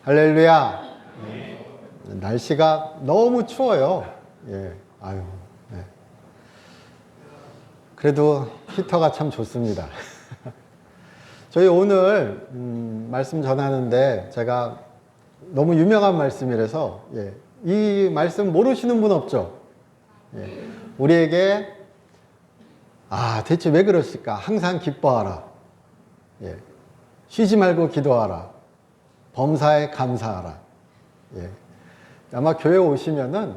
할렐루야. 날씨가 너무 추워요. 예, 아유, 네. 그래도 히터가 참 좋습니다. 저희 오늘 말씀 전하는데 제가 너무 유명한 말씀이라서 이 말씀 모르시는 분 없죠? 우리에게 대체 왜 그러실까? 항상 기뻐하라. 쉬지 말고 기도하라. 범사에 감사하라. 아마 교회 오시면은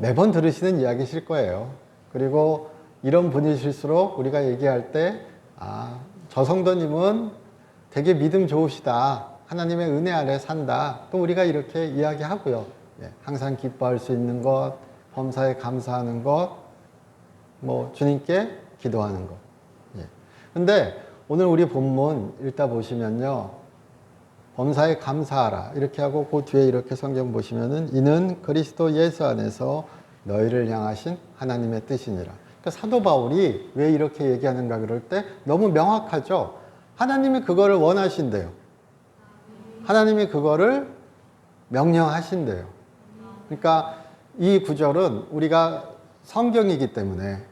매번 들으시는 이야기실 거예요. 그리고 이런 분이실수록 우리가 얘기할 때 저 성도님은 되게 믿음 좋으시다. 하나님의 은혜 아래 산다. 또 우리가 이렇게 이야기하고요. 항상 기뻐할 수 있는 것, 범사에 감사하는 것, 주님께 기도하는 것. 근데 오늘 우리 본문 읽다 보시면요. 범사에 감사하라. 이렇게 하고 그 뒤에 이렇게 성경 보시면은 이는 그리스도 예수 안에서 너희를 향하신 하나님의 뜻이니라. 그러니까 사도 바울이 왜 이렇게 얘기하는가 그럴 때 너무 명확하죠. 하나님이 그거를 원하신대요. 하나님이 그거를 명령하신대요. 그러니까 이 구절은 우리가 성경이기 때문에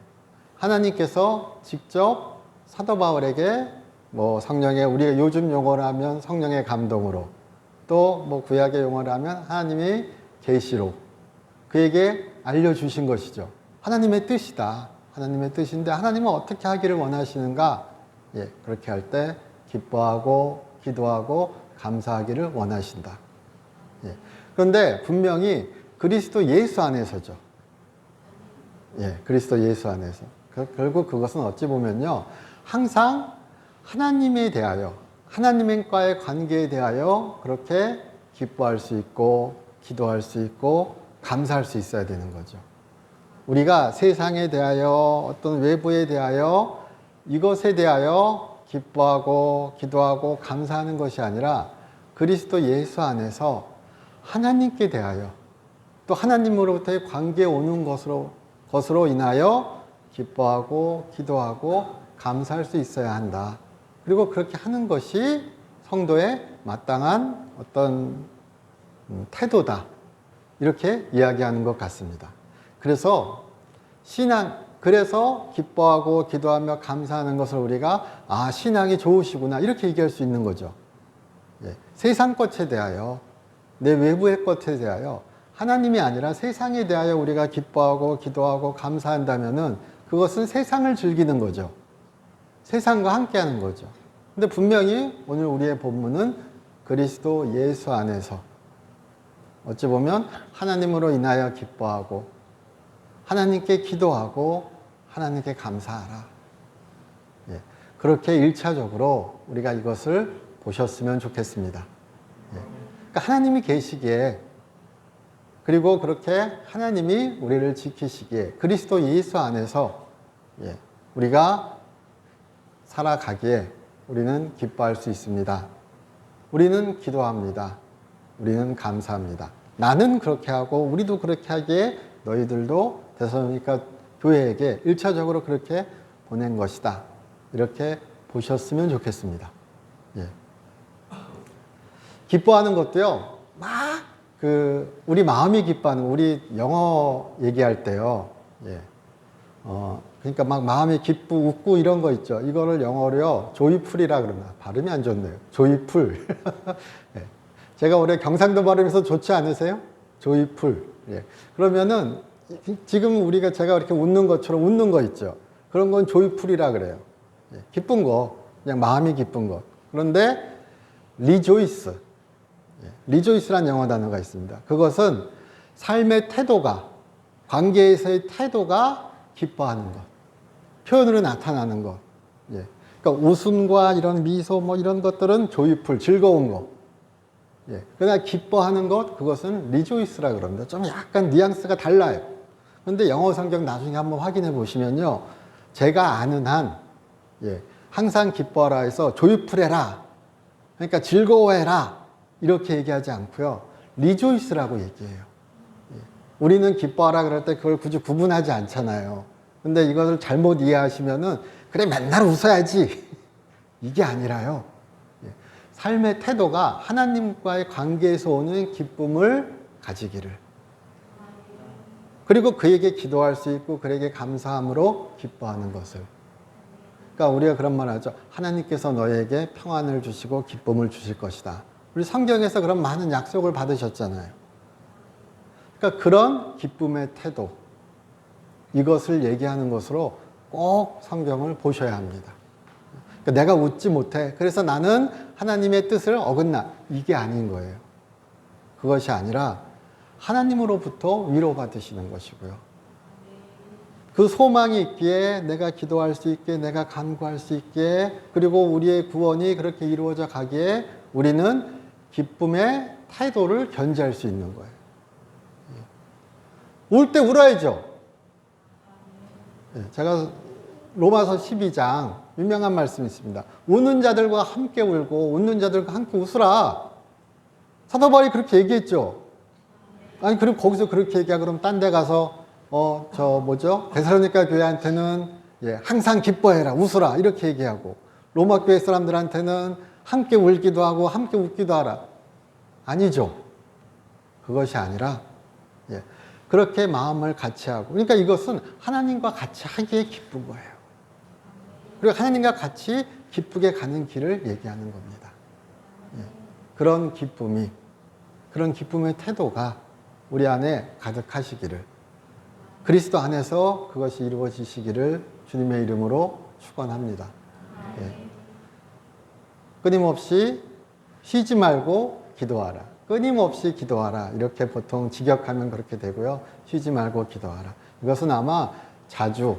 하나님께서 직접 사도 바울에게 성령의, 우리가 요즘 용어로 하면 성령의 감동으로, 또 구약의 용어로 하면 하나님이 계시로 그에게 알려주신 것이죠. 하나님의 뜻이다. 하나님의 뜻인데 하나님은 어떻게 하기를 원하시는가? 그렇게 할 때 기뻐하고 기도하고 감사하기를 원하신다. 그런데 분명히 그리스도 예수 안에서죠. 그리스도 예수 안에서. 결국 그것은 어찌 보면요. 항상 하나님에 대하여, 하나님과의 관계에 대하여 그렇게 기뻐할 수 있고, 기도할 수 있고, 감사할 수 있어야 되는 거죠. 우리가 세상에 대하여, 어떤 외부에 대하여, 이것에 대하여 기뻐하고, 기도하고, 감사하는 것이 아니라 그리스도 예수 안에서 하나님께 대하여, 또 하나님으로부터의 관계에 오는 것으로 인하여 기뻐하고, 기도하고, 감사할 수 있어야 한다. 그리고 그렇게 하는 것이 성도의 마땅한 어떤 태도다. 이렇게 이야기하는 것 같습니다. 그래서 그래서 기뻐하고 기도하며 감사하는 것을 우리가 신앙이 좋으시구나. 이렇게 얘기할 수 있는 거죠. 세상 것에 대하여, 내 외부의 것에 대하여 하나님이 아니라 세상에 대하여 우리가 기뻐하고 기도하고 감사한다면은 그것은 세상을 즐기는 거죠. 세상과 함께하는 거죠. 근데 분명히 오늘 우리의 본문은 그리스도 예수 안에서 어찌 보면 하나님으로 인하여 기뻐하고 하나님께 기도하고 하나님께 감사하라. 그렇게 1차적으로 우리가 이것을 보셨으면 좋겠습니다. 그러니까 하나님이 계시기에, 그리고 그렇게 하나님이 우리를 지키시기에 그리스도 예수 안에서 우리가 살아가기에 우리는 기뻐할 수 있습니다. 우리는 기도합니다. 우리는 감사합니다. 나는 그렇게 하고 우리도 그렇게 하기에 너희들도 데살로니가 교회에게 1차적으로 그렇게 보낸 것이다. 이렇게 보셨으면 좋겠습니다. 기뻐하는 것도요, 우리 마음이 기뻐하는, 우리 영어 얘기할 때요, 그러니까 마음이 기쁘고 웃고 이런 거 있죠. 이거를 영어로요, 조이풀이라 그러나 발음이 안 좋네요. 조이풀. 제가 올해 경상도 발음에서 좋지 않으세요? 조이풀. 그러면은 지금 제가 이렇게 웃는 것처럼 웃는 거 있죠. 그런 건 조이풀이라 그래요. 기쁜 거, 그냥 마음이 기쁜 것. 그런데 리조이스. 리조이스란 영어 단어가 있습니다. 그것은 삶의 태도가, 관계에서의 태도가 기뻐하는 것. 표현으로 나타나는 것. 그러니까 웃음과 이런 미소 이런 것들은 조이풀, 즐거운 것. 그러나 기뻐하는 것, 그것은 리조이스라 그럽니다. 좀 약간 뉘앙스가 달라요. 그런데 영어 성경 나중에 한번 확인해 보시면요. 제가 아는 한, 항상 기뻐하라 해서 조이풀해라. 그러니까 즐거워해라. 이렇게 얘기하지 않고요. 리조이스라고 얘기해요. 우리는 기뻐하라 그럴 때 그걸 굳이 구분하지 않잖아요. 근데 이것을 잘못 이해하시면은, 그래, 맨날 웃어야지. 이게 아니라요. 삶의 태도가 하나님과의 관계에서 오는 기쁨을 가지기를. 그리고 그에게 기도할 수 있고 그에게 감사함으로 기뻐하는 것을. 그러니까 우리가 그런 말 하죠. 하나님께서 너에게 평안을 주시고 기쁨을 주실 것이다. 우리 성경에서 그런 많은 약속을 받으셨잖아요. 그러니까 그런 기쁨의 태도, 이것을 얘기하는 것으로 꼭 성경을 보셔야 합니다. 그러니까 내가 웃지 못해. 그래서 나는 하나님의 뜻을 어긋나. 이게 아닌 거예요. 그것이 아니라 하나님으로부터 위로받으시는 것이고요. 그 소망이 있기에 내가 기도할 수 있게, 내가 간구할 수 있게, 그리고 우리의 구원이 그렇게 이루어져 가기에 우리는 기쁨의 태도를 견지할 수 있는 거예요. 울 때 울어야죠. 제가 로마서 12장 유명한 말씀이 있습니다. 우는 자들과 함께 울고 웃는 자들과 함께 웃으라. 사도 바울이 그렇게 얘기했죠. 아니, 그럼 거기서 그렇게 얘기하고 그럼 딴 데 가서 데살로니가 교회한테는 항상 기뻐해라, 웃으라 이렇게 얘기하고 로마 교회 사람들한테는 함께 울기도 하고 함께 웃기도 하라. 아니죠. 그것이 아니라 그렇게 마음을 같이 하고, 그러니까 이것은 하나님과 같이 하기에 기쁜 거예요. 그리고 하나님과 같이 기쁘게 가는 길을 얘기하는 겁니다. 그런 기쁨이, 그런 기쁨의 태도가 우리 안에 가득하시기를, 그리스도 안에서 그것이 이루어지시기를 주님의 이름으로 축원합니다. 끊임없이 쉬지 말고 기도하라. 끊임없이 기도하라. 이렇게 보통 직역하면 그렇게 되고요. 쉬지 말고 기도하라. 이것은 아마 자주,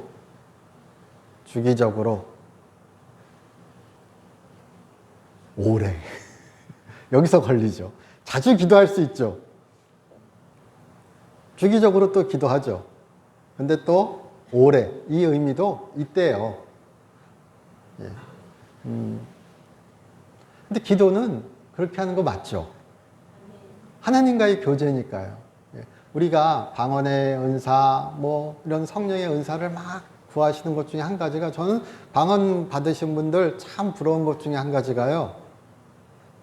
주기적으로, 오래. 여기서 걸리죠. 자주 기도할 수 있죠. 주기적으로 또 기도하죠. 근데 또 오래. 이 의미도 있대요. 근데 기도는 그렇게 하는 거 맞죠? 하나님과의 교제니까요. 우리가 방언의 은사, 이런 성령의 은사를 막 구하시는 것 중에 한 가지가, 저는 방언 받으신 분들 참 부러운 것 중에 한 가지가요.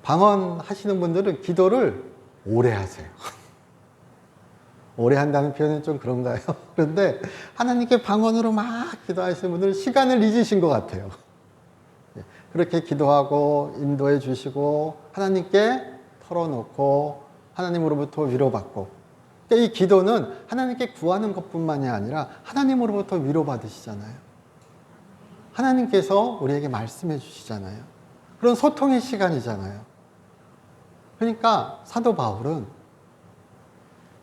방언 하시는 분들은 기도를 오래 하세요. 오래 한다는 표현은 좀 그런가요? 그런데 하나님께 방언으로 막 기도하시는 분들은 시간을 잊으신 것 같아요. 그렇게 기도하고 인도해 주시고 하나님께 털어놓고 하나님으로부터 위로받고, 그러니까 이 기도는 하나님께 구하는 것뿐만이 아니라 하나님으로부터 위로받으시잖아요. 하나님께서 우리에게 말씀해 주시잖아요. 그런 소통의 시간이잖아요. 그러니까 사도 바울은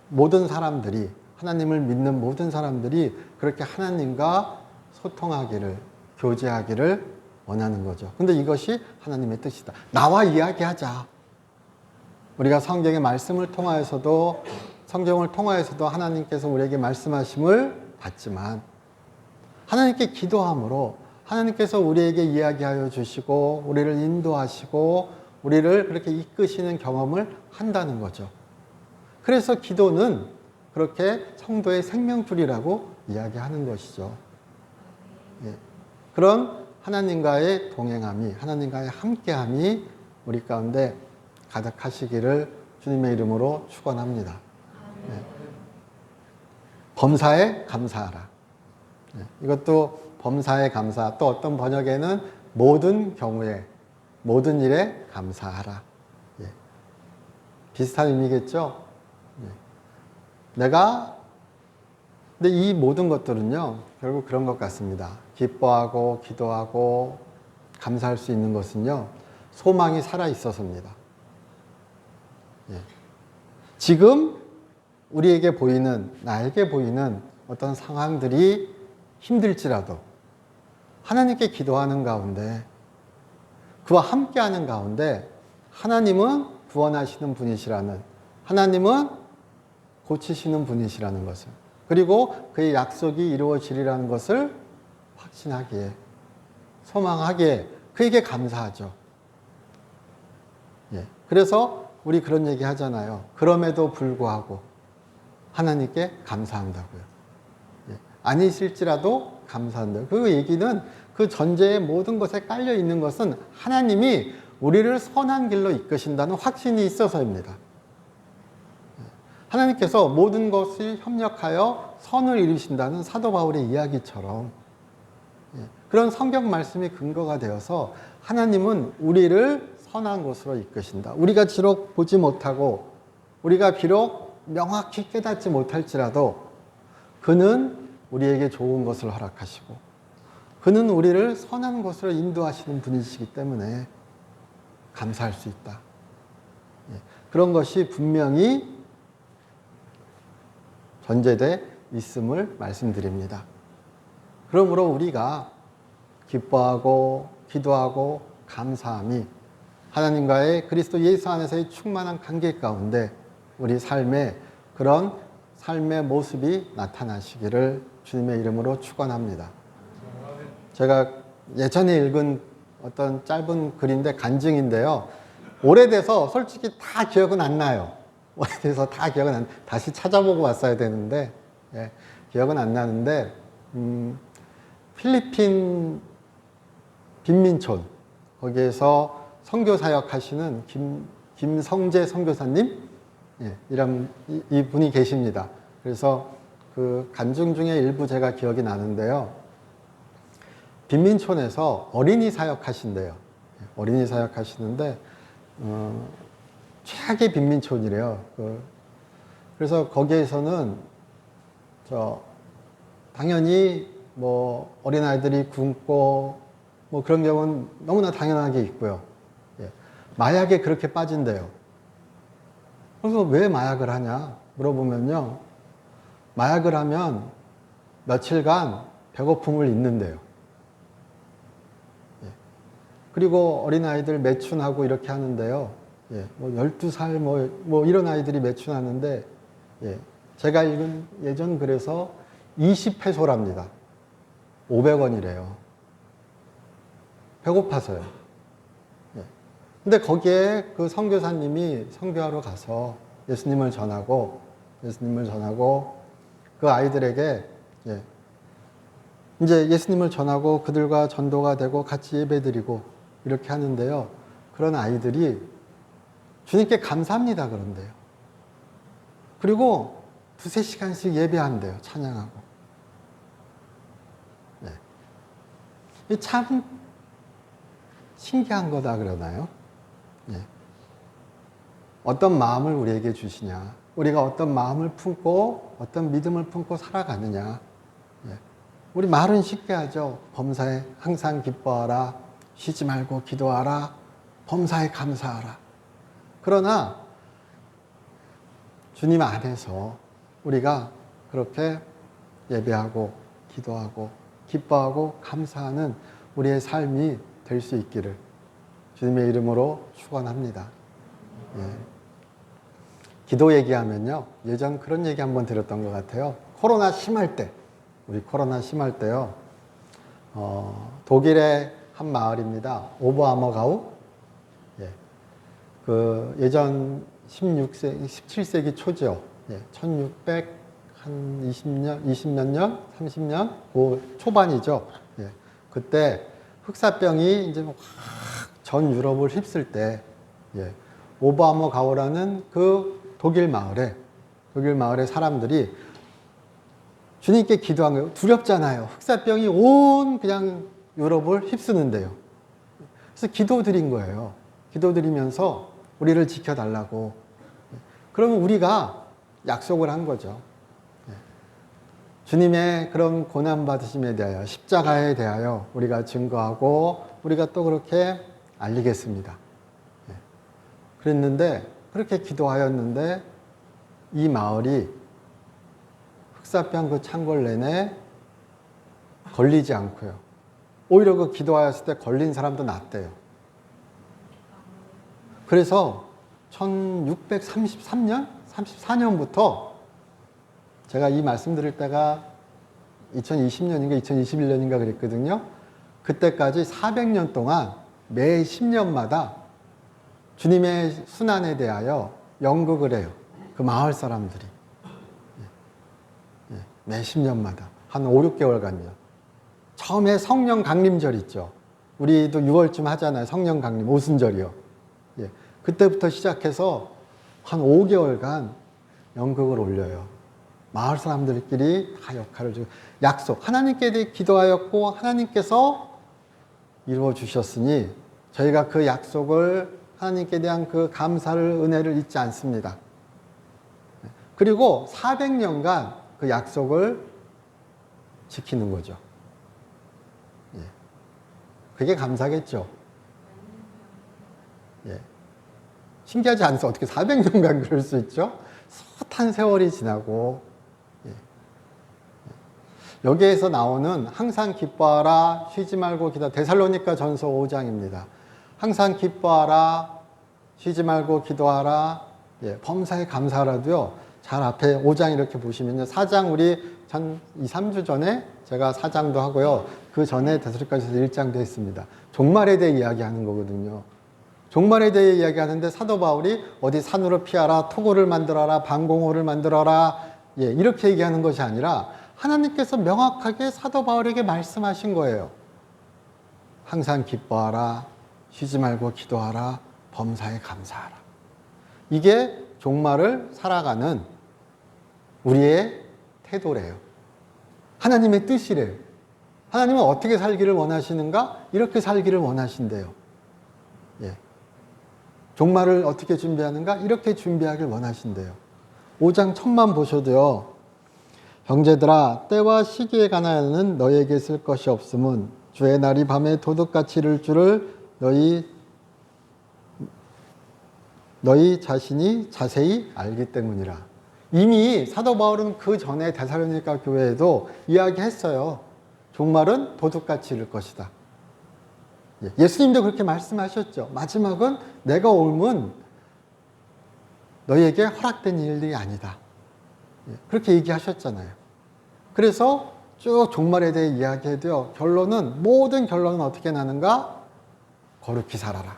모든 사람들이, 하나님을 믿는 모든 사람들이 그렇게 하나님과 소통하기를, 교제하기를 원하는 거죠. 근데 이것이 하나님의 뜻이다. 나와 이야기하자. 우리가 성경의 말씀을 통하여서도, 성경을 통하여서도 하나님께서 우리에게 말씀하심을 받지만, 하나님께 기도함으로 하나님께서 우리에게 이야기하여 주시고 우리를 인도하시고 우리를 그렇게 이끄시는 경험을 한다는 거죠. 그래서 기도는 그렇게 성도의 생명줄이라고 이야기하는 것이죠. 그런 하나님과의 동행함이, 하나님과의 함께함이 우리 가운데 가득하시기를 주님의 이름으로 축원합니다. 범사에 감사하라. 이것도 범사에 감사, 또 어떤 번역에는 모든 경우에, 모든 일에 감사하라. 비슷한 의미겠죠? 근데 이 모든 것들은요, 결국 그런 것 같습니다. 기뻐하고 기도하고 감사할 수 있는 것은요, 소망이 살아있어서입니다. 지금 우리에게 보이는, 나에게 보이는 어떤 상황들이 힘들지라도 하나님께 기도하는 가운데, 그와 함께하는 가운데 하나님은 구원하시는 분이시라는, 하나님은 고치시는 분이시라는 것을, 그리고 그의 약속이 이루어지리라는 것을 확신하기에, 소망하기에 그에게 감사하죠. 그래서 우리 그런 얘기 하잖아요. 그럼에도 불구하고 하나님께 감사한다고요. 아니실지라도 감사한다. 그 얘기는 그 전제의 모든 것에 깔려 있는 것은 하나님이 우리를 선한 길로 이끄신다는 확신이 있어서입니다. 하나님께서 모든 것이 협력하여 선을 이루신다는 사도 바울의 이야기처럼 그런 성경 말씀이 근거가 되어서 하나님은 우리를 선한 곳으로 이끄신다. 우리가 비록 보지 못하고 우리가 비록 명확히 깨닫지 못할지라도 그는 우리에게 좋은 것을 허락하시고 그는 우리를 선한 곳으로 인도하시는 분이시기 때문에 감사할 수 있다. 그런 것이 분명히 전제돼 있음을 말씀드립니다. 그러므로 우리가 기뻐하고 기도하고 감사함이 하나님과의 그리스도 예수 안에서의 충만한 관계 가운데 우리 삶에 그런 삶의 모습이 나타나시기를 주님의 이름으로 축원합니다. 제가 예전에 읽은 어떤 짧은 글인데 간증인데요. 오래돼서 솔직히 다 기억은 안 나요. 오래돼서 다 기억은 안, 다시 찾아보고 왔어야 되는데 기억은 안 나는데 필리핀 빈민촌 거기에서 선교사역 하시는 김성재 선교사님 이런 이분이 계십니다. 그래서 그 간증 중에 일부 제가 기억이 나는데요. 빈민촌에서 어린이 사역하신대요. 어린이 사역하시는데 최악의 빈민촌이래요. 그래서 거기에서는 당연히 뭐 어린아이들이 굶고 뭐 그런 경우는 너무나 당연하게 있고요. 마약에 그렇게 빠진대요. 그래서 왜 마약을 하냐 물어보면요. 마약을 하면 며칠간 배고픔을 잊는데요. 그리고 어린아이들 매춘하고 이렇게 하는데요. 뭐 12살 뭐 이런 아이들이 매춘하는데 제가 읽은 예전 글에서 20페소랍니다. 500원이래요. 배고파서요. 근데 거기에 그 선교사님이 선교하러 가서 예수님을 전하고 그 아이들에게 이제 예수님을 전하고 그들과 전도가 되고 같이 예배드리고 이렇게 하는데요. 그런 아이들이 주님께 감사합니다 그런데요. 그리고 2-3시간씩 예배한대요. 찬양하고. 참 신기한 거다 그러나요? 어떤 마음을 우리에게 주시냐, 우리가 어떤 마음을 품고 어떤 믿음을 품고 살아가느냐. 우리 말은 쉽게 하죠. 범사에 항상 기뻐하라, 쉬지 말고 기도하라, 범사에 감사하라. 그러나 주님 안에서 우리가 그렇게 예배하고 기도하고 기뻐하고 감사하는 우리의 삶이 될 수 있기를 주님의 이름으로 축원합니다. 기도 얘기하면요. 예전 그런 얘기 한번 들었던 것 같아요. 코로나 심할 때, 우리 코로나 심할 때요. 독일의 한 마을입니다. 오버아머가우. 그 예전 17세기 초죠. 20몇 년, 30년, 그 초반이죠. 그때 흑사병이 이제 전 유럽을 휩쓸 때, 오버아머가우라는 그 독일 마을에 사람들이 주님께 기도한 거예요. 두렵잖아요. 흑사병이 온 그냥 유럽을 휩쓰는데요. 그래서 기도드린 거예요. 기도드리면서 우리를 지켜달라고. 그러면 우리가 약속을 한 거죠. 주님의 그런 고난받으심에 대하여, 십자가에 대하여 우리가 증거하고 우리가 또 그렇게 알리겠습니다. 그랬는데, 그렇게 기도하였는데 이 마을이 흑사병 그 창궐 내내 걸리지 않고요. 오히려 그 기도하였을 때 걸린 사람도 낫대요. 그래서 1633년, 34년부터 제가 이 말씀 드릴 때가 2020년인가 2021년인가 그랬거든요. 그때까지 400년 동안 매 10년마다 주님의 순환에 대하여 연극을 해요. 그 마을 사람들이. 매 10년마다. 한 5, 6개월간요. 처음에 성령 강림절 있죠. 우리도 6월쯤 하잖아요. 성령 강림, 오순절이요. 예. 그때부터 시작해서 한 5개월간 연극을 올려요. 마을 사람들끼리 다 역할을 주고 약속. 하나님께 기도하였고 하나님께서 이루어 주셨으니 저희가 그 약속을 하나님께 대한 그 감사를 은혜를 잊지 않습니다. 그리고 400년간 그 약속을 지키는 거죠. 예. 그게 감사겠죠. 예. 신기하지 않아서 어떻게 400년간 그럴 수 있죠? 숱한 세월이 지나고 예. 여기에서 나오는 항상 기뻐하라 쉬지 말고 기도하라 데살로니가 전서 5장입니다. 항상 기뻐하라 쉬지 말고 기도하라 예. 범사에 감사하라도요. 잘 앞에 5장 이렇게 보시면요. 4장 우리 전 2, 3주 전에 제가 4장도 하고요. 그 전에 데살로니가서 1장도 했습니다. 종말에 대해 이야기하는 거거든요. 종말에 대해 이야기하는데 사도 바울이 어디 산으로 피하라, 토굴을 만들어라, 방공호를 만들어라 예, 이렇게 얘기하는 것이 아니라 하나님께서 명확하게 사도 바울에게 말씀하신 거예요. 항상 기뻐하라, 쉬지 말고 기도하라, 범사에 감사하라. 이게 종말을 살아가는 우리의 태도래요. 하나님의 뜻이래요. 하나님은 어떻게 살기를 원하시는가? 이렇게 살기를 원하신대요. 예. 종말을 어떻게 준비하는가? 이렇게 준비하길 원하신대요. 5장 첫만 보셔도요. 형제들아 때와 시기에 관하여는 너희에게 있을 것이 없음은 주의 날이 밤에 도둑같이 이를 줄을 너희 자신이 자세히 알기 때문이라. 이미 사도 바울은 그 전에 데살로니가 교회에도 이야기했어요. 종말은 도둑같이 이를 것이다. 예수님도 그렇게 말씀하셨죠. 마지막은 내가 옮은 너희에게 허락된 일이 아니다. 그렇게 얘기하셨잖아요. 그래서 쭉 종말에 대해 이야기해도요. 모든 결론은 어떻게 나는가? 거룩히 살아라.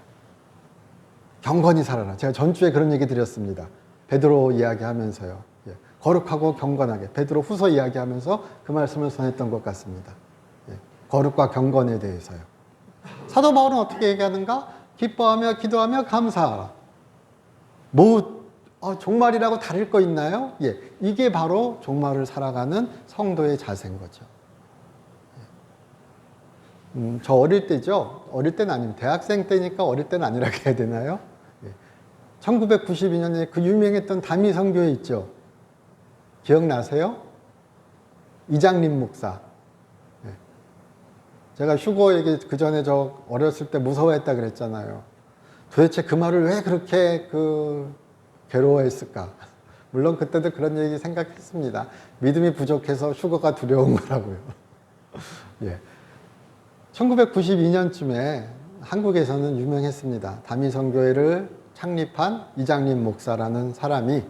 경건히 살아라. 제가 전주에 그런 얘기 드렸습니다. 베드로 이야기하면서요. 예. 거룩하고 경건하게. 베드로 후서 이야기하면서 그 말씀을 전했던 것 같습니다. 예. 거룩과 경건에 대해서요. 사도 바울은 어떻게 얘기하는가? 기뻐하며 기도하며 감사하라. 종말이라고 다를 거 있나요? 예. 이게 바로 종말을 살아가는 성도의 자세인 거죠. 저 어릴 때죠. 어릴 때는 아니면 대학생 때니까 어릴 때는 아니라고 해야 되나요? 1992년에 그 유명했던 다미선교회 있죠. 기억나세요? 이장림 목사. 제가 휴거 얘기 그 전에 저 어렸을 때 무서워했다 그랬잖아요. 도대체 그 말을 왜 그렇게 괴로워했을까? 물론 그때도 그런 얘기 생각했습니다. 믿음이 부족해서 휴거가 두려운 거라고요. 예. 1992년쯤에 한국에서는 유명했습니다. 다미선교회를 창립한 이장림 목사라는 사람이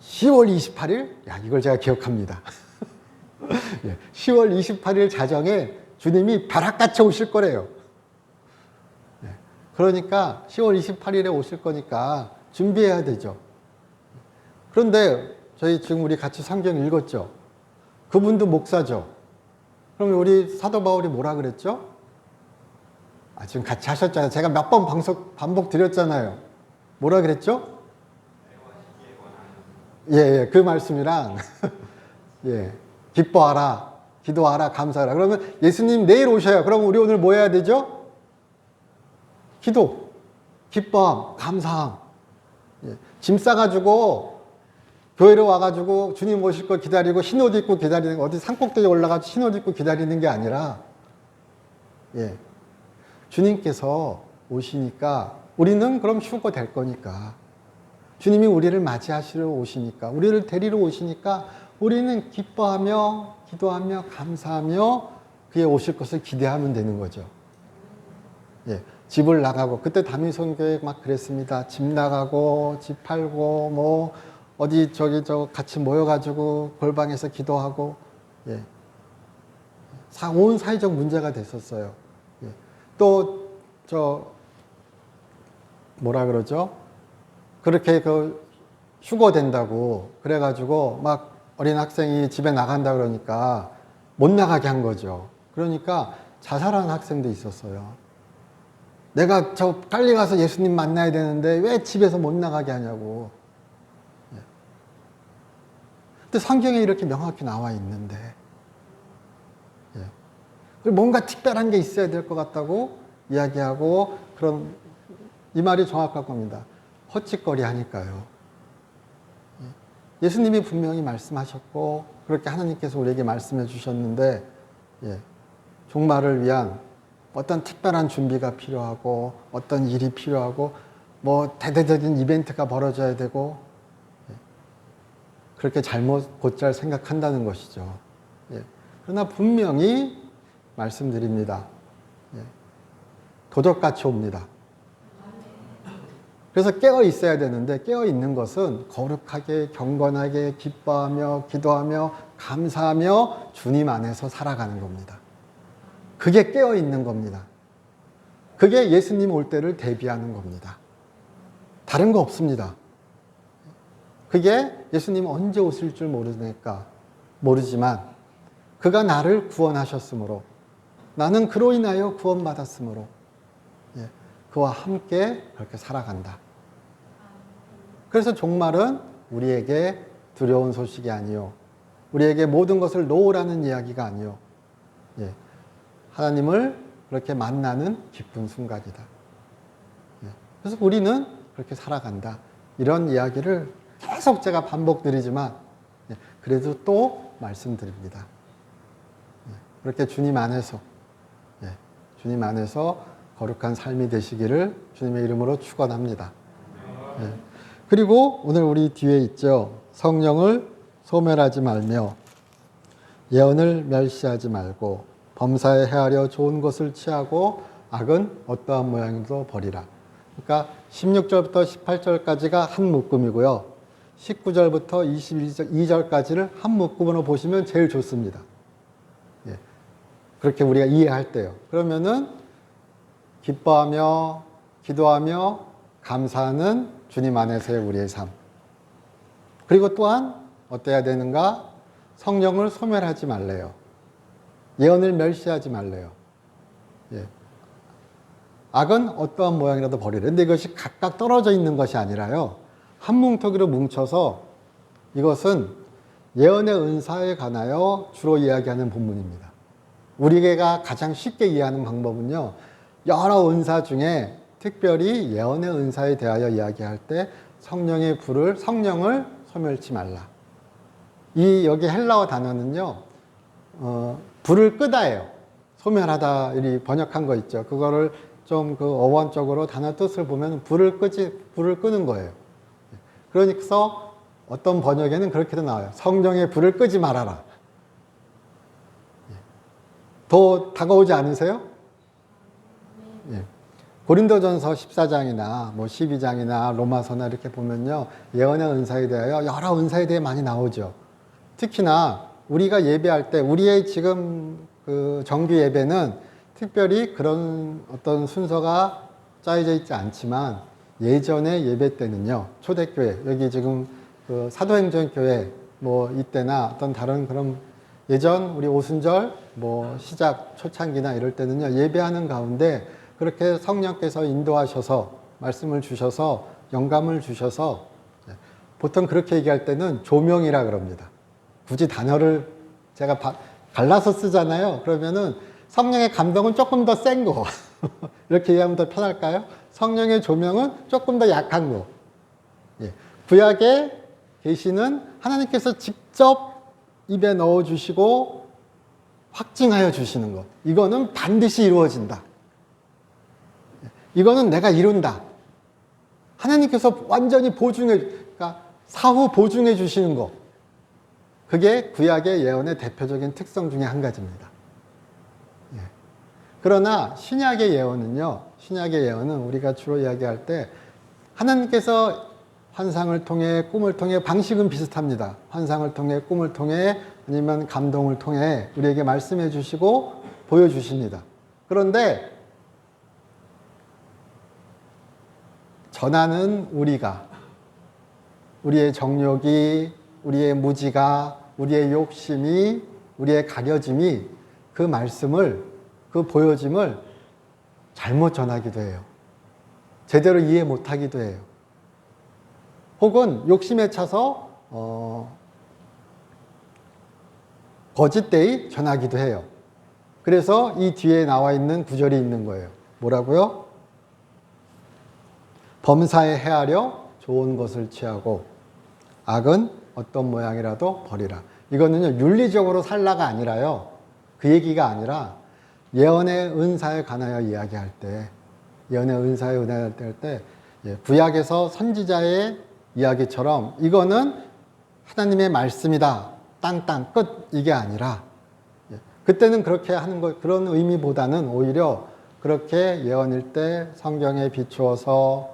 10월 28일, 이걸 제가 기억합니다. 10월 28일 자정에 주님이 벼락같이 오실 거래요. 그러니까 10월 28일에 오실 거니까 준비해야 되죠. 그런데 저희 지금 우리 같이 성경 읽었죠. 그분도 목사죠. 그럼 우리 사도 바울이 뭐라 그랬죠? 지금 같이 하셨잖아요. 제가 몇 번 반복 드렸잖아요. 뭐라 그랬죠? 그 말씀이랑 기뻐하라, 기도하라, 감사하라. 그러면 예수님 내일 오셔요. 그럼 우리 오늘 뭐 해야 되죠? 기도, 기뻐함, 감사함. 짐 싸가지고 교회로 와가지고 주님 오실 거 기다리고 흰옷 입고 기다리는 거, 어디 산꼭대기에 올라가서 흰옷 입고 기다리는 게 아니라 주님께서 오시니까 우리는 그럼 휴거 될 거니까 주님이 우리를 맞이하시러 오시니까 우리를 데리러 오시니까 우리는 기뻐하며 기도하며 감사하며 그의 오실 것을 기대하면 되는 거죠. 집을 나가고 그때 다미선교회 막 그랬습니다. 집 나가고 집 팔고 어디 같이 모여가지고 골방에서 기도하고 온 사회적 문제가 됐었어요. 또 뭐라 그러죠? 그렇게 휴거 된다고 그래가지고 막 어린 학생이 집에 나간다 그러니까 못 나가게 한 거죠. 그러니까 자살하는 학생도 있었어요. 내가 저 빨리 가서 예수님 만나야 되는데 왜 집에서 못 나가게 하냐고. 근데 성경에 이렇게 명확히 나와 있는데 뭔가 특별한 게 있어야 될 것 같다고 이야기하고 그런 이 말이 정확할 겁니다. 헛짓거리 하니까요. 예수님이 분명히 말씀하셨고 그렇게 하나님께서 우리에게 말씀해 주셨는데 종말을 위한 어떤 특별한 준비가 필요하고 어떤 일이 필요하고 뭐 대대적인 이벤트가 벌어져야 되고 그렇게 잘못 곧잘 생각한다는 것이죠. 그러나 분명히 말씀드립니다. 도적같이 옵니다. 그래서 깨어 있어야 되는데 깨어 있는 것은 거룩하게 경건하게 기뻐하며 기도하며 감사하며 주님 안에서 살아가는 겁니다. 그게 깨어 있는 겁니다. 그게 예수님 올 때를 대비하는 겁니다. 다른 거 없습니다. 그게 예수님 언제 오실 줄 모르지만 그가 나를 구원하셨으므로 나는 그로 인하여 구원받았으므로 그와 함께 그렇게 살아간다. 그래서 종말은 우리에게 두려운 소식이 아니요 우리에게 모든 것을 놓으라는 이야기가 아니요 하나님을 그렇게 만나는 기쁜 순간이다. 그래서 우리는 그렇게 살아간다. 이런 이야기를 계속 제가 반복드리지만 그래도 또 말씀드립니다. 그렇게 주님 안에서 거룩한 삶이 되시기를 주님의 이름으로 축원합니다. 그리고 오늘 우리 뒤에 있죠. 성령을 소멸하지 말며 예언을 멸시하지 말고 범사에 헤아려 좋은 것을 취하고 악은 어떠한 모양도 버리라. 그러니까 16절부터 18절까지가 한 묶음이고요. 19절부터 22절까지를 한 묶음으로 보시면 제일 좋습니다. 그렇게 우리가 이해할 때요. 그러면은 기뻐하며 기도하며 감사하는 주님 안에서의 우리의 삶. 그리고 또한 어때야 되는가? 성령을 소멸하지 말래요. 예언을 멸시하지 말래요. 악은 어떠한 모양이라도 버리래. 근데 이것이 각각 떨어져 있는 것이 아니라요. 한 뭉텅이로 뭉쳐서 이것은 예언의 은사에 관하여 주로 이야기하는 본문입니다. 우리가 가장 쉽게 이해하는 방법은요. 여러 은사 중에 특별히 예언의 은사에 대하여 이야기할 때 성령을 소멸치 말라. 여기 헬라어 단어는요. 불을 끄다예요. 소멸하다 이 번역한 거 있죠. 그거를 좀 그 어원적으로 단어 뜻을 보면 불을 끄는 거예요. 그러니까 어떤 번역에는 그렇게도 나와요. 성령의 불을 끄지 말아라. 더 다가오지 않으세요? 고린도전서 14장이나 뭐 12장이나 로마서나 이렇게 보면요. 예언의 은사에 대하여 여러 은사에 대해 많이 나오죠. 특히나 우리가 예배할 때 우리의 지금 그 정규 예배는 특별히 그런 어떤 순서가 짜여져 있지 않지만 예전의 예배 때는요. 초대교회 여기 지금 그 사도행전교회 뭐 이때나 어떤 다른 그런 예전 우리 오순절 뭐 시작 초창기나 이럴 때는요. 예배하는 가운데 그렇게 성령께서 인도하셔서 말씀을 주셔서 영감을 주셔서 보통 그렇게 얘기할 때는 조명이라 그럽니다. 굳이 단어를 제가 갈라서 쓰잖아요. 그러면은 성령의 감동은 조금 더 센 거. 이렇게 얘기하면 더 편할까요? 성령의 조명은 조금 더 약한 거. 구약에 계시는 하나님께서 직접 입에 넣어주시고 확증하여 주시는 것. 이거는 반드시 이루어진다. 이거는 내가 이룬다. 하나님께서 완전히 그러니까 사후 보증해 주시는 것. 그게 구약의 예언의 대표적인 특성 중에 한 가지입니다. 그러나 신약의 예언은 우리가 주로 이야기할 때 하나님께서 환상을 통해 꿈을 통해 방식은 비슷합니다. 환상을 통해 꿈을 통해 아니면 감동을 통해 우리에게 말씀해 주시고 보여주십니다. 그런데 전하는 우리의 정욕이, 우리의 무지가, 우리의 욕심이, 우리의 가려짐이 그 말씀을, 그 보여짐을 잘못 전하기도 해요. 제대로 이해 못하기도 해요. 혹은 욕심에 차서 거짓되이 전하기도 해요. 그래서 이 뒤에 나와 있는 구절이 있는 거예요. 뭐라고요? 범사에 헤아려 좋은 것을 취하고 악은 어떤 모양이라도 버리라. 이거는요, 윤리적으로 살라가 아니라요. 그 얘기가 아니라 예언의 은사에 관하여 이야기할 때, 예언의 은사에 은혜할 때, 구약에서 선지자의 이야기처럼 이거는 하나님의 말씀이다. 땅땅 끝. 이게 아니라 그때는 그렇게 하는 것, 그런 의미보다는 오히려 그렇게 예언일 때 성경에 비추어서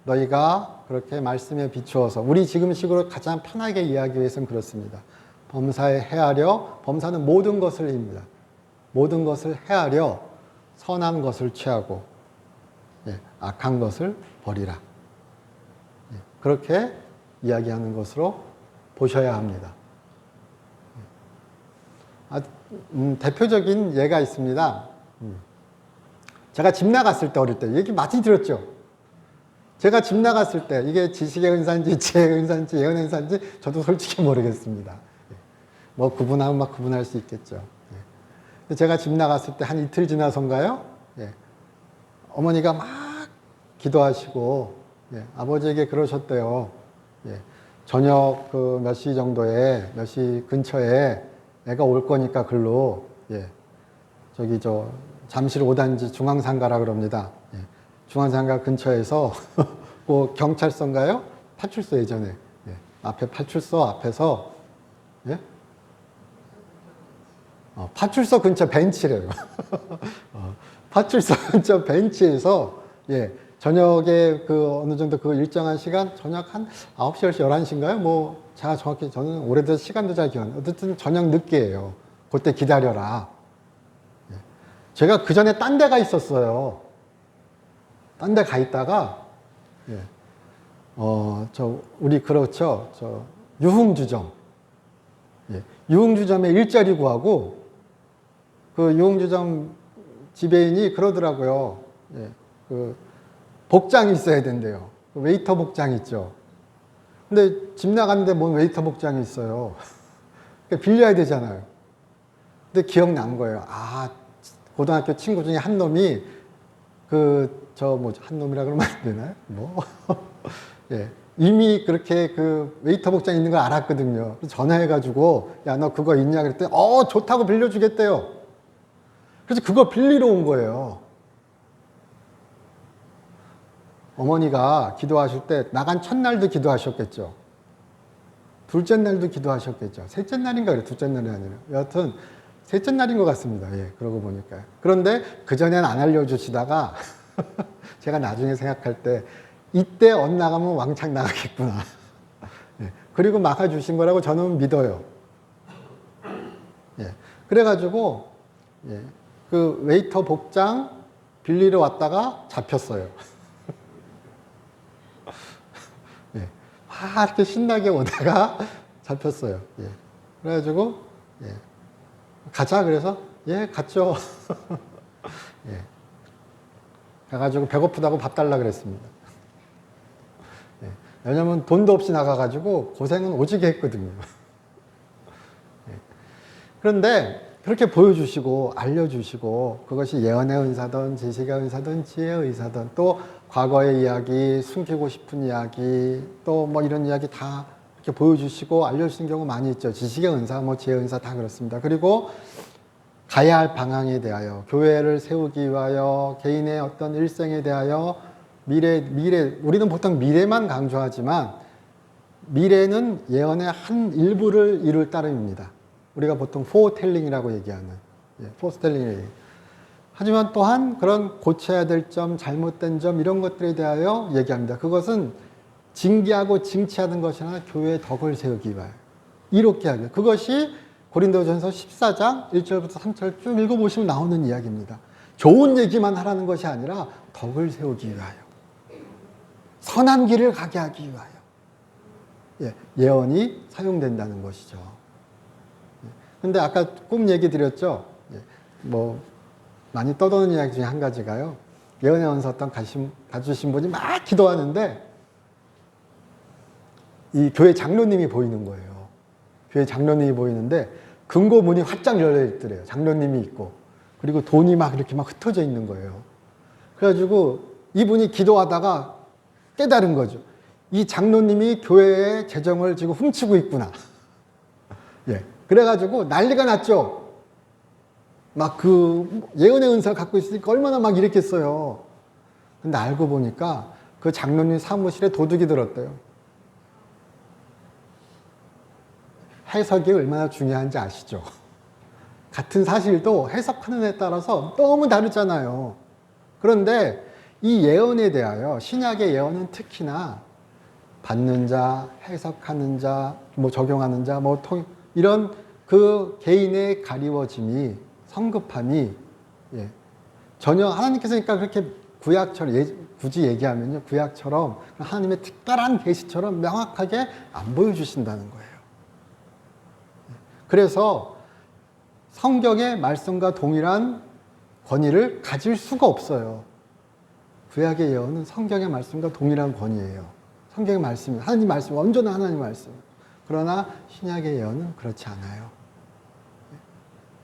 너희가 그렇게 말씀에 비추어서 우리 지금식으로 가장 편하게 이야기하기 위해서는 그렇습니다. 범사에 헤아려, 범사는 모든 것을 입니다. 모든 것을 헤아려 선한 것을 취하고 악한 것을 버리라. 그렇게 이야기하는 것으로 보셔야 합니다. 대표적인 예가 있습니다. 제가 집 나갔을 때, 어릴 때 얘기 많이 들었죠. 제가 집 나갔을 때 이게 지식의 은사인지 지혜의 은사인지 예언의 은사인지 저도 솔직히 모르겠습니다. 뭐 구분하면 막 구분할 수 있겠죠. 제가 집 나갔을 때 한 이틀 지나서인가요? 어머니가 막 기도하시고 아버지에게 그러셨대요. 저녁 그 몇 시 정도에, 몇 시 근처에 애가 올 거니까 글로 저기 저 잠실 5단지 중앙상가라 그럽니다. 중앙상가 근처에서 그 경찰서인가요? 파출소 예전에 앞에 파출소 앞에서 파출소 근처 벤치래요. 파출소 근처 벤치에서 저녁에 그 어느 정도 그 일정한 시간, 저녁 한 9시, 10시, 11시인가요? 뭐 제가 정확히 저는 오래돼서 시간도 잘 기억 안 나요. 어쨌든 저녁 늦게예요. 그때 기다려라. 제가 그 전에 딴 데 가 있었어요. 딴 데 가 있다가 우리 그렇죠. 유흥주점. 유흥주점에 일자리 구하고 그 유흥주점 지배인이 그러더라고요. 그 복장이 있어야 된대요. 웨이터 복장 있죠. 근데 집 나갔는데 뭔 웨이터 복장이 있어요. 빌려야 되잖아요. 근데 기억난 거예요. 아, 고등학교 친구 중에 한 놈이 한 놈이라 그러면 안 되나요? 뭐. 이미 그렇게 그 웨이터 복장 있는 걸 알았거든요. 그래서 전화해가지고, 야, 너 그거 있냐? 그랬더니, 좋다고 빌려주겠대요. 그래서 그거 빌리러 온 거예요. 어머니가 기도하실 때 나간 첫날도 기도하셨겠죠. 둘째 날도 기도하셨겠죠. 셋째 날인가 그래, 둘째 날이 아니라. 여하튼 셋째 날인 것 같습니다. 그러고 보니까. 그런데 그전엔 안 알려주시다가 제가 나중에 생각할 때 이때 엇나가면 왕창 나가겠구나. 그리고 막아주신 거라고 저는 믿어요. 그래가지고 그 웨이터 복장 빌리러 왔다가 잡혔어요. 막 이렇게 신나게 오다가 잡혔어요. 그래가지고 가자 그래서 갔죠. 가가지고 배고프다고 밥 달라 그랬습니다. 왜냐면 돈도 없이 나가가지고 고생은 오지게 했거든요. 그런데 그렇게 보여주시고 알려주시고 그것이 예언의 은사든 지식의 은사든 지혜의 은사든 또 과거의 이야기, 숨기고 싶은 이야기 또 뭐 이런 이야기 다 이렇게 보여주시고 알려주시는 경우 많이 있죠. 지식의 은사, 뭐 지혜의 은사 다 그렇습니다. 그리고 가야 할 방향에 대하여 교회를 세우기 위하여 개인의 어떤 일생에 대하여 미래 우리는 보통 미래만 강조하지만 미래는 예언의 한 일부를 이룰 따름입니다. 우리가 보통 포텔링이라고 얘기하는 포스텔링. 하지만 또한 그런 고쳐야 될 점, 잘못된 점 이런 것들에 대하여 얘기합니다. 그것은 징계하고 징치하는 것이 아니라 교회의 덕을 세우기 위하여 이롭게 하기. 그것이 고린도전서 14장 1절부터 3절 쭉 읽어보시면 나오는 이야기입니다. 좋은 얘기만 하라는 것이 아니라 덕을 세우기 위하여 선한 길을 가게 하기 위하여 예언이 사용된다는 것이죠. 근데 아까 꿈 얘기 드렸죠. 뭐 많이 떠도는 이야기 중에 한 가지가요. 예언의 은사 어떤 가주신 분이 막 기도하는데 이 교회 장로님이 보이는 거예요. 교회 장로님이 보이는데 금고 문이 활짝 열려 있더래요. 장로님이 있고 그리고 돈이 막 이렇게 막 흩어져 있는 거예요. 그래가지고 이분이 기도하다가 깨달은 거죠. 이 장로님이 교회의 재정을 지금 훔치고 있구나. 예. 그래가지고 난리가 났죠. 막 그 예언의 은사를 갖고 있으니까 얼마나 막 이랬겠어요. 근데 알고 보니까 그 장로님 사무실에 도둑이 들었대요. 해석이 얼마나 중요한지 아시죠? 같은 사실도 해석하는 데 따라서 너무 다르잖아요. 그런데 이 예언에 대하여 신약의 예언은 특히나 받는 자, 해석하는 자, 뭐 적용하는 자, 뭐 이런 그 개인의 가리워짐이 성급함이 전혀 하나님께서 그러니까 그렇게 구약처럼 굳이 얘기하면요 구약처럼 하나님의 특별한 계시처럼 명확하게 안 보여주신다는 거예요. 그래서 성경의 말씀과 동일한 권위를 가질 수가 없어요. 구약의 예언은 성경의 말씀과 동일한 권위예요. 성경의 말씀이 하나님 말씀, 온전한 하나님 말씀. 그러나 신약의 예언은 그렇지 않아요.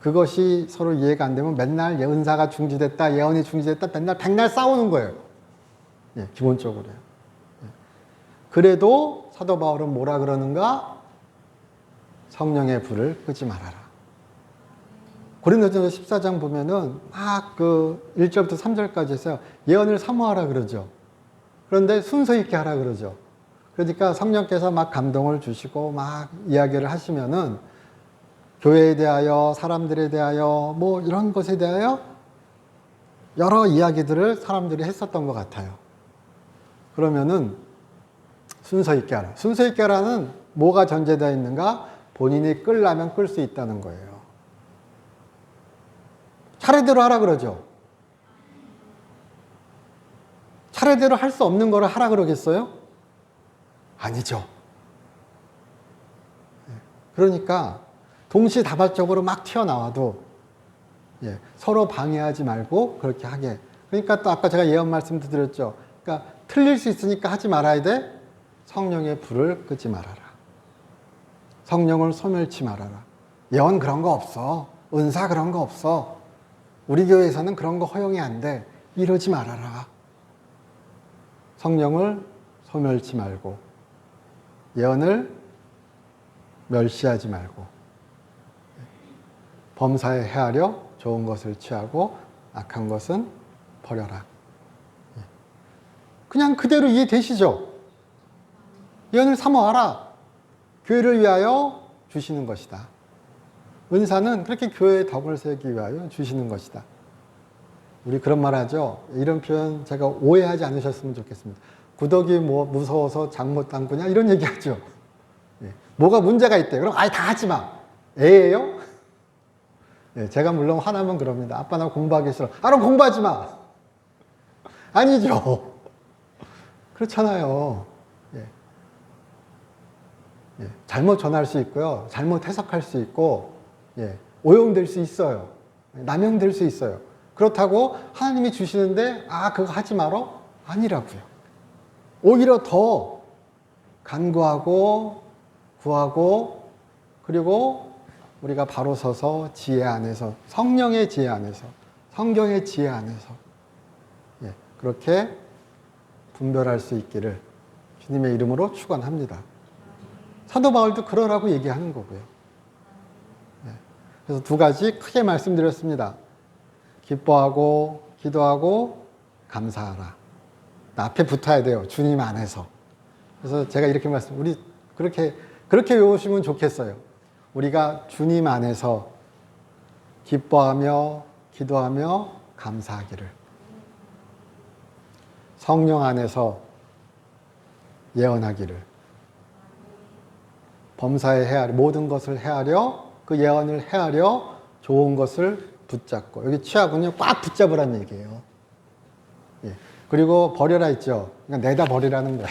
그것이 서로 이해가 안 되면 맨날 은사가 중지됐다, 예언이 중지됐다, 맨날 백날 싸우는 거예요. 기본적으로요. 그래도 사도 바울은 뭐라 그러는가? 성령의 불을 끄지 말아라. 고린도전서 14장 보면은 막 그 1절부터 3절까지 해서 예언을 사모하라 그러죠. 그런데 순서 있게 하라 그러죠. 그러니까 성령께서 막 감동을 주시고 막 이야기를 하시면은 교회에 대하여, 사람들에 대하여, 뭐 이런 것에 대하여 여러 이야기들을 사람들이 했었던 것 같아요. 그러면은 순서 있게 하라. 순서 있게 하라는 뭐가 전제되어 있는가? 본인이 끌라면 끌 수 있다는 거예요. 차례대로 하라 그러죠. 차례대로 할 수 없는 거를 하라 그러겠어요? 아니죠. 그러니까 동시다발적으로 막 튀어나와도 서로 방해하지 말고 그렇게 하게. 그러니까 또 아까 제가 예언 말씀도 드렸죠. 그러니까 틀릴 수 있으니까 하지 말아야 돼. 성령의 불을 끄지 말아라. 성령을 소멸치 말아라. 예언 그런 거 없어. 은사 그런 거 없어. 우리 교회에서는 그런 거 허용이 안 돼. 이러지 말아라. 성령을 소멸치 말고 예언을 멸시하지 말고 범사에 헤아려 좋은 것을 취하고 악한 것은 버려라. 그냥 그대로 이해되시죠? 예언을 사모하라. 교회를 위하여 주시는 것이다. 은사는 그렇게 교회의 덕을 세우기 위하여 주시는 것이다. 우리 그런 말 하죠. 이런 표현 제가 오해하지 않으셨으면 좋겠습니다. 구덕이 뭐 무서워서 장 못 담그냐 이런 얘기 하죠. 뭐가 문제가 있대. 그럼 아예 다 하지 마. 애예요? 제가 물론 화나면 그럽니다. 아빠 나 공부하기 싫어. 그럼 공부하지 마. 아니죠. 그렇잖아요. 잘못 전할 수 있고요. 잘못 해석할 수 있고 오용될 수 있어요. 남용될 수 있어요. 그렇다고 하나님이 주시는데 그거 하지 말어? 아니라고요. 오히려 더 간구하고 구하고 그리고 우리가 바로 서서 지혜 안에서 성령의 지혜 안에서 성경의 지혜 안에서 그렇게 분별할 수 있기를 주님의 이름으로 축원합니다. 사도 바울도 그러라고 얘기하는 거고요. 그래서 두 가지 크게 말씀드렸습니다. 기뻐하고 기도하고 감사하라. 앞에 붙어야 돼요. 주님 안에서. 그래서 제가 이렇게 우리 그렇게 외우시면 좋겠어요. 우리가 주님 안에서 기뻐하며 기도하며 감사하기를. 성령 안에서 예언하기를. 범사에 헤아려 모든 것을 헤아려 그 예언을 헤아려 좋은 것을 붙잡고 여기 취하군요. 꽉 붙잡으라는 얘기예요. 그리고 버려라 있죠. 그러니까 내다 버리라는 거예요.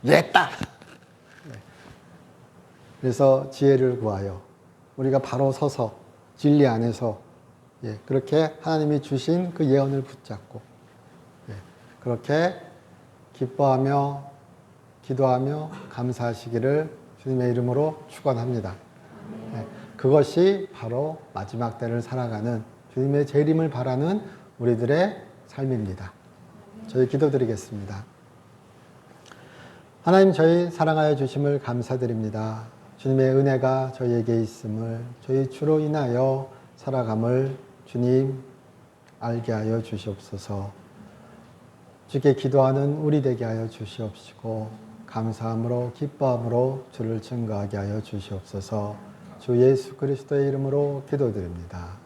냈다. 그래서 지혜를 구하여 우리가 바로 서서 진리 안에서 예, 그렇게 하나님이 주신 그 예언을 붙잡고 예, 그렇게 기뻐하며 기도하며 감사하시기를 주님의 이름으로 축원합니다. 예, 그것이 바로 마지막 때를 살아가는 주님의 재림을 바라는 우리들의 삶입니다. 저희 기도드리겠습니다. 하나님, 저희 사랑하여 주심을 감사드립니다. 주님의 은혜가 저희에게 있음을, 저희 주로 인하여 살아감을 주님 알게 하여 주시옵소서. 주께 기도하는 우리 되게 하여 주시옵시고 감사함으로 기뻐함으로 주를 증거하게 하여 주시옵소서. 주 예수 그리스도의 이름으로 기도드립니다.